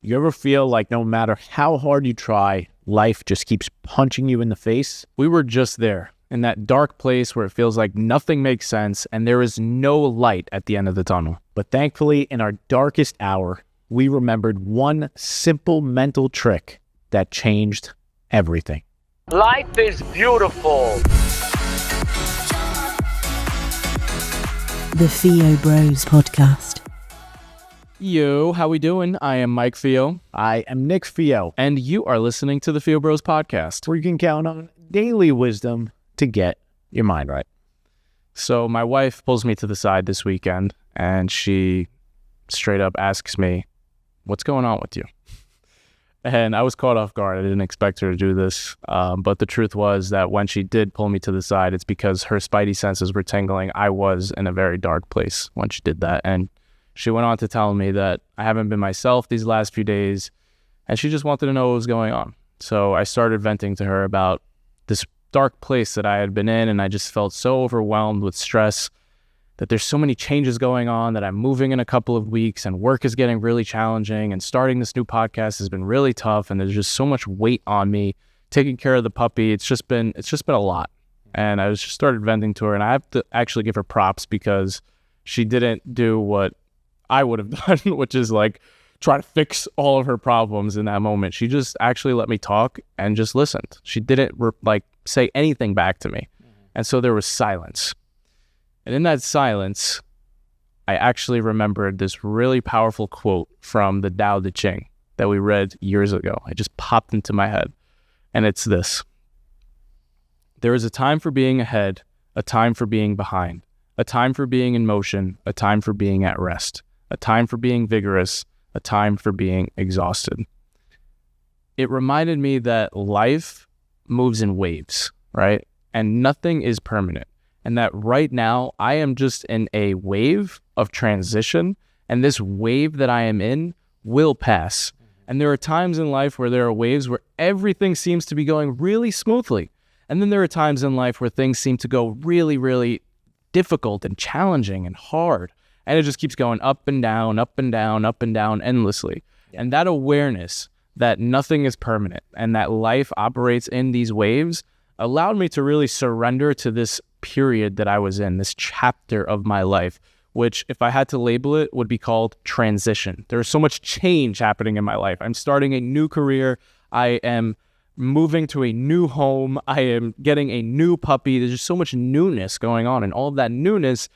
You ever feel like no matter how hard you try, life just keeps punching you in the face? We were just there, in that dark place where it feels like nothing makes sense and there is no light at the end of the tunnel. But thankfully, in our darkest hour, we remembered one simple mental trick that changed everything. Life is beautiful. The Fio Bros Podcast. Yo, how we doing? I am Mike Fio. I am Nick Fio, And you are listening to the Fio Bros Podcast. where you can count on daily wisdom to get your mind right. So my wife pulls me to the side this weekend and she straight up asks me, what's going on with you? And I was caught off guard. I didn't expect her to do this. But the truth was that when she did pull me to the side, it's because her spidey senses were tingling. I was in a very dark place when she did that. And she went on to tell me that I haven't been myself these last few days, and she just wanted to know what was going on. So I started venting to her about this dark place that I had been in, and I just felt so overwhelmed with stress that there's so many changes going on, that I'm moving in a couple of weeks, and work is getting really challenging, and starting this new podcast has been really tough, and there's just so much weight on me. Taking care of the puppy, it's just been a lot. And I just started venting to her, and I have to actually give her props because she didn't do what I would have done, which is like try to fix all of her problems in that moment. She just actually let me talk and just listened. She didn't say anything back to me. And so there was silence. And in that silence, I actually remembered this really powerful quote from the Tao Te Ching that we read years ago. It just popped into my head. And it's this: there is a time for being ahead, a time for being behind, a time for being in motion, a time for being at rest, a time for being vigorous, a time for being exhausted. It reminded me that life moves in waves, right? And nothing is permanent. And that right now I am just in a wave of transition, and this wave that I am in will pass. And there are times in life where there are waves where everything seems to be going really smoothly. And then there are times in life where things seem to go really, really difficult and challenging and hard. And it just keeps going up and down, up and down, up and down endlessly. Yeah. And that awareness that nothing is permanent and that life operates in these waves allowed me to really surrender to this period that I was in, this chapter of my life, which, if I had to label it, would be called transition. There's so much change happening in my life. I'm starting a new career. I am moving to a new home. I am getting a new puppy. There's just so much newness going on, and all of that newness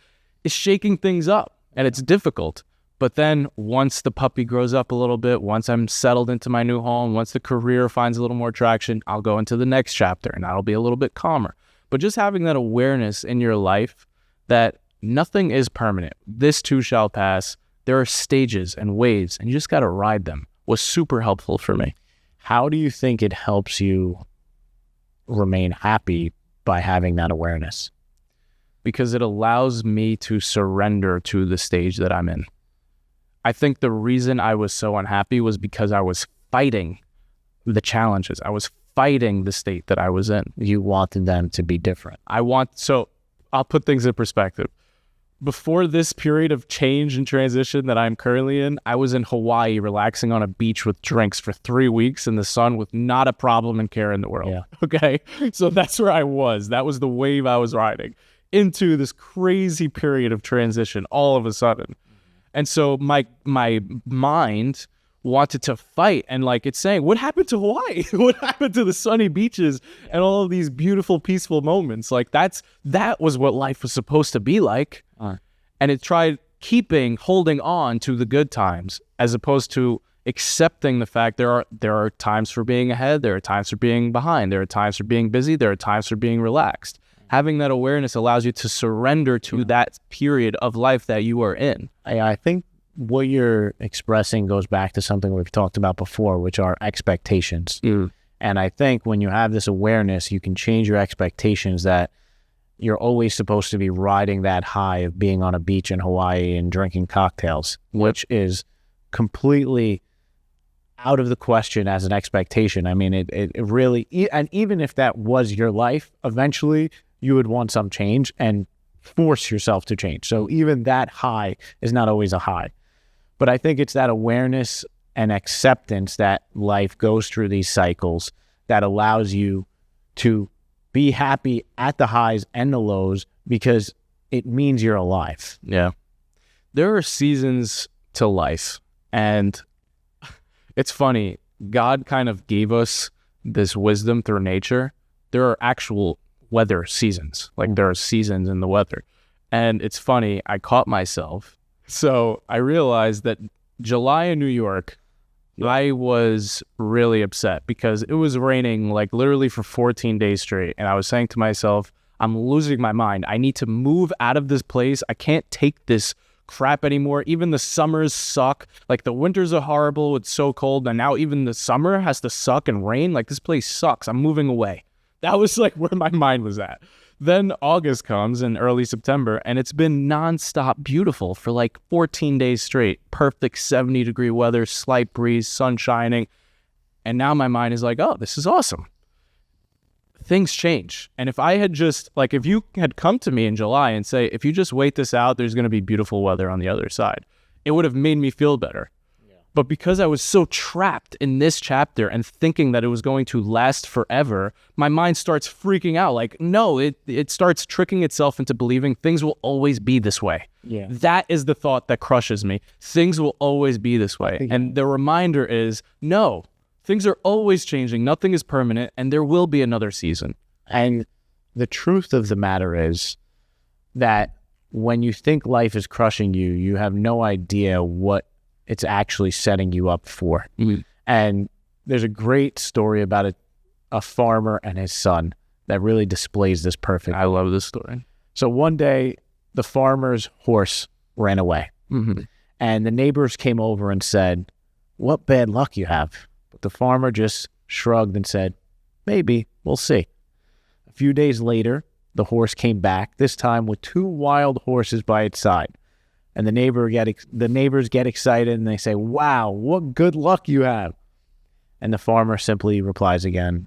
is shaking things up. And it's difficult. But then once the puppy grows up a little bit, once I'm settled into my new home, once the career finds a little more traction, I'll go into the next chapter and that'll be a little bit calmer. But just having that awareness in your life that nothing is permanent. This too shall pass. There are stages and waves, and you just got to ride them, was super helpful for me. How do you think it helps you remain happy by having that awareness? Because it allows me to surrender to the stage that I'm in. I think the reason I was so unhappy was because I was fighting the challenges. I was fighting the state that I was in. You wanted them to be different. So I'll put things in perspective. Before this period of change and transition that I'm currently in, I was in Hawaii relaxing on a beach with drinks for 3 weeks in the sun with not a problem and care in the world. Yeah. Okay? So that's where I was. That was the wave I was riding into this crazy period of transition all of a sudden. And so my mind wanted to fight, and it's saying, what happened to Hawaii? What happened to the sunny beaches and all of these beautiful, peaceful moments? That was what life was supposed to be like. And it tried holding on to the good times as opposed to accepting the fact there are times for being ahead, there are times for being behind, there are times for being busy, there are times for being relaxed. Having that awareness allows you to surrender to that period of life that you are in. I think what you're expressing goes back to something we've talked about before, which are expectations. And I think when you have this awareness, you can change your expectations that you're always supposed to be riding that high of being on a beach in Hawaii and drinking cocktails, which is completely out of the question as an expectation. I mean, it really, and even if that was your life, eventually you would want some change and force yourself to change. So even that high is not always a high. But I think it's that awareness an acceptance that life goes through these cycles that allows you to be happy at the highs and the lows because it means you're alive. Yeah. There are seasons to life, and it's funny. God kind of gave us this wisdom through nature. There are actual weather seasons. Like there are seasons in the weather. And it's funny, I caught myself. So I realized that July in New York, I was really upset because it was raining like literally for 14 days straight. And I was saying to myself, I'm losing my mind. I need to move out of this place. I can't take this crap anymore. Even the summers suck. Like the winters are horrible. It's so cold. And now even the summer has to suck and rain. Like this place sucks. I'm moving away. That was like where my mind was at. Then August comes in early September, and it's been nonstop beautiful for like 14 days straight. Perfect 70-degree weather, slight breeze, sun shining. And now my mind is like, oh, this is awesome. Things change. And if I had just, like, if you had come to me in July and say, if you just wait this out, there's going to be beautiful weather on the other side, it would have made me feel better. But because I was so trapped in this chapter and thinking that it was going to last forever, my mind starts freaking out. Like, no, it starts tricking itself into believing things will always be this way. Yeah. That is the thought that crushes me. Things will always be this way. And the reminder is, no, things are always changing. Nothing is permanent, and there will be another season. And the truth of the matter is that when you think life is crushing you, you have no idea what it's actually setting you up for. Mm-hmm. And there's a great story about a farmer and his son that really displays this perfectly. I love this story. So one day, the farmer's horse ran away. Mm-hmm. And the neighbors came over and said, "What bad luck you have." But the farmer just shrugged and said, "Maybe, we'll see." A few days later, the horse came back, this time with 2 wild horses by its side. And the neighbors get excited and they say, "Wow, what good luck you have." And the farmer simply replies again,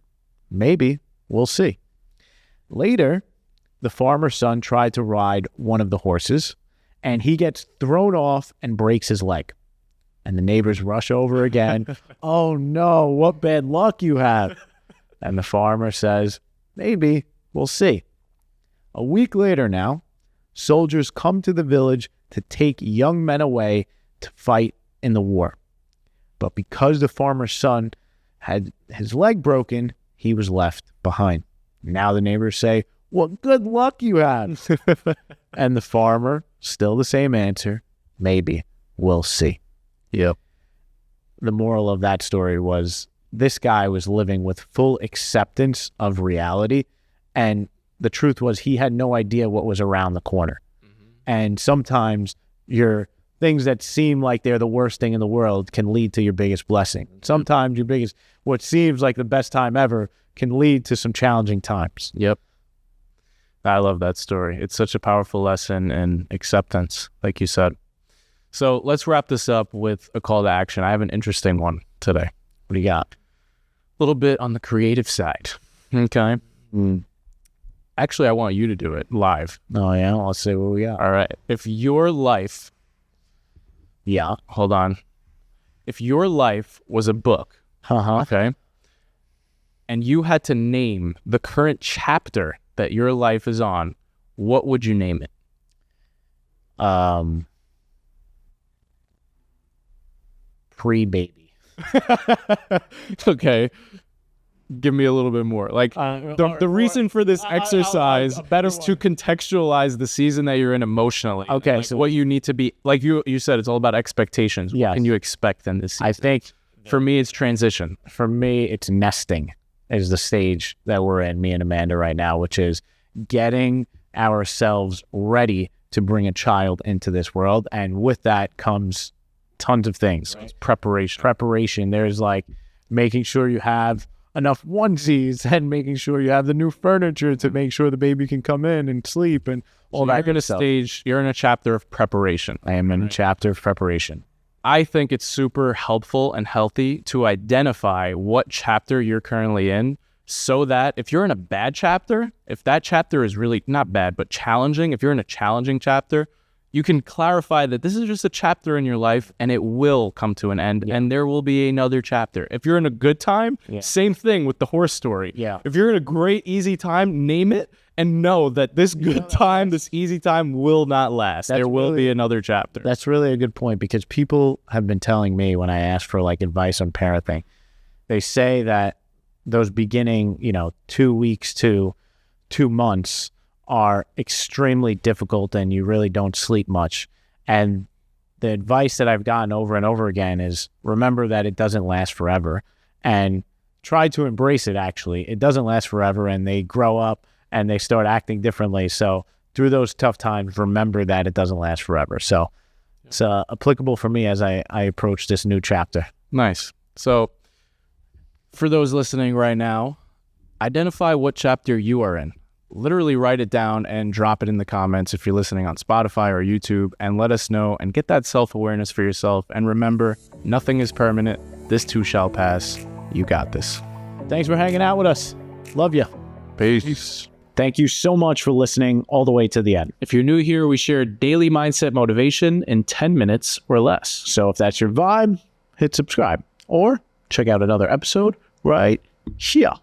"Maybe, we'll see." Later, the farmer's son tried to ride one of the horses, and he gets thrown off and breaks his leg. And the neighbors rush over again. "Oh no, what bad luck you have." And the farmer says, "Maybe, we'll see." A week later now, soldiers come to the village to take young men away to fight in the war. But because the farmer's son had his leg broken, he was left behind. Now the neighbors say, "What good luck you have." And the farmer, still the same answer, "Maybe, we'll see." Yep. The moral of that story was this guy was living with full acceptance of reality, and the truth was he had no idea what was around the corner. And sometimes your things that seem like they're the worst thing in the world can lead to your biggest blessing. Sometimes what seems like the best time ever can lead to some challenging times. Yep. I love that story. It's such a powerful lesson in acceptance, like you said. So let's wrap this up with a call to action. I have an interesting one today. What do you got? A little bit on the creative side. Okay. Actually, I want you to do it live. Oh, yeah? Let's see what we got. All right. If your life... Yeah. Hold on. If your life was a book, okay, and you had to name the current chapter that your life is on, what would you name it? Pre-baby. Okay. Give me a little bit more. Like the reason for this exercise is to contextualize the season that you're in emotionally. Okay, like so what you need to be, like you said, it's all about expectations. Yes. What can you expect in this season? I think for me, it's transition. for me, it's nesting is the stage that we're in, me and Amanda right now, which is getting ourselves ready to bring a child into this world. And with that comes tons of things. Right. Preparation. There's like making sure you have enough onesies and making sure you have the new furniture to make sure the baby can come in and sleep and all that good stuff. You're in a chapter of preparation. I am in a chapter of preparation. I think it's super helpful and healthy to identify what chapter you're currently in so that if you're in a bad chapter, if that chapter is really not bad, but challenging, if you're in a challenging chapter, you can clarify that this is just a chapter in your life and it will come to an end and there will be another chapter. If you're in a good time, same thing with the horse story. Yeah. If you're in a great, easy time, name it and know that this good time, this easy time will not last. There will be another chapter. That's really a good point, because people have been telling me when I ask for like advice on parenting, they say that those beginning, 2 weeks to 2 months are extremely difficult and you really don't sleep much. And the advice that I've gotten over and over again is remember that it doesn't last forever, and try to embrace it. Actually, it doesn't last forever, and they grow up and they start acting differently. So through those tough times, remember that it doesn't last forever. So it's applicable for me as I approach this new chapter. Nice. So for those listening right now, identify what chapter you are in. Literally write it down and drop it in the comments if you're listening on Spotify or YouTube, and let us know and get that self-awareness for yourself. And remember, nothing is permanent. This too shall pass. You got this. Thanks for hanging out with us. Love you. Peace. Thank you so much for listening all the way to the end. If you're new here, we share daily mindset motivation in 10 minutes or less. So if that's your vibe, hit subscribe or check out another episode right here.